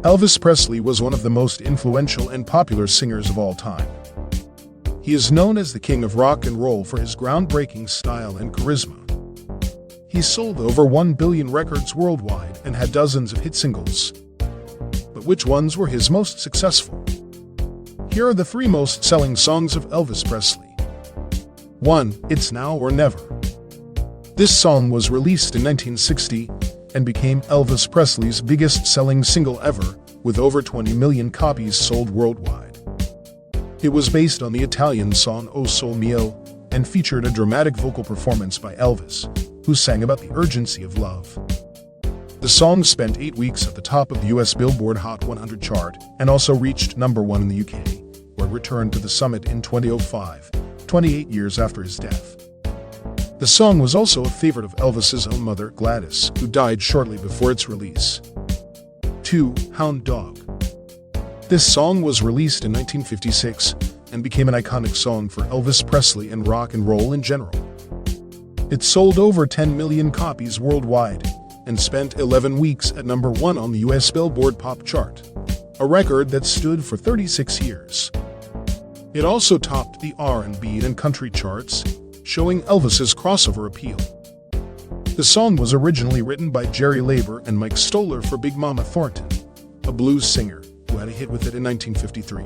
Elvis Presley was one of the most influential and popular singers of all time. He is known as the king of rock and roll for his groundbreaking style and charisma. He sold over 1 billion records worldwide and had dozens of hit singles. But which ones were his most successful? Here are the 3 most selling songs of Elvis Presley. 1. It's Now or Never. This song was released in 1960 and became Elvis Presley's biggest-selling single ever, with over 20 million copies sold worldwide. It was based on the Italian song O Sole Mio and featured a dramatic vocal performance by Elvis, who sang about the urgency of love. The song spent 8 weeks at the top of the US Billboard Hot 100 chart and also reached #1 in the UK, where it returned to the summit in 2005, 28 years after his death. The song was also a favorite of Elvis's own mother, Gladys, who died shortly before its release. 2. Hound Dog. This song was released in 1956 and became an iconic song for Elvis Presley and rock and roll in general. It sold over 10 million copies worldwide and spent 11 weeks at #1 on the US Billboard Pop chart, a record that stood for 36 years. It also topped the R&B and country charts, showing Elvis's crossover appeal. The song was originally written by Jerry Leiber and Mike Stoller for Big Mama Thornton, a blues singer who had a hit with it in 1953.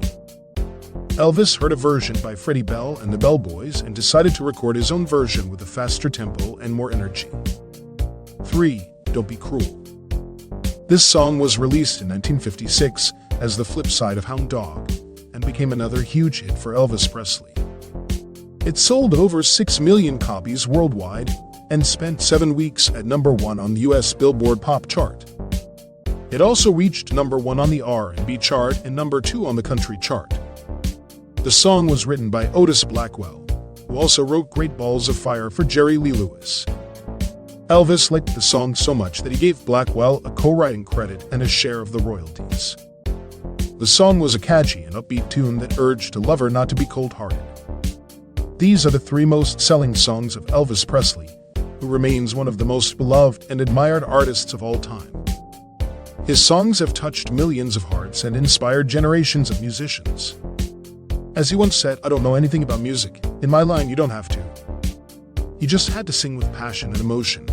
Elvis heard a version by Freddie Bell and the Bell Boys and decided to record his own version with a faster tempo and more energy. 3. Don't Be Cruel. This song was released in 1956 as the flip side of Hound Dog and became another huge hit for Elvis Presley. It sold over 6 million copies worldwide and spent 7 weeks at #1 on the US Billboard Pop chart. It also reached #1 on the R&B chart and #2 on the country chart. The song was written by Otis Blackwell, who also wrote Great Balls of Fire for Jerry Lee Lewis. Elvis liked the song so much that he gave Blackwell a co-writing credit and a share of the royalties. The song was a catchy and upbeat tune that urged a lover not to be cold-hearted. These are the 3 most selling songs of Elvis Presley, who remains one of the most beloved and admired artists of all time. His songs have touched millions of hearts and inspired generations of musicians. As he once said, "I don't know anything about music. In my line, you don't have to." He just had to sing with passion and emotion.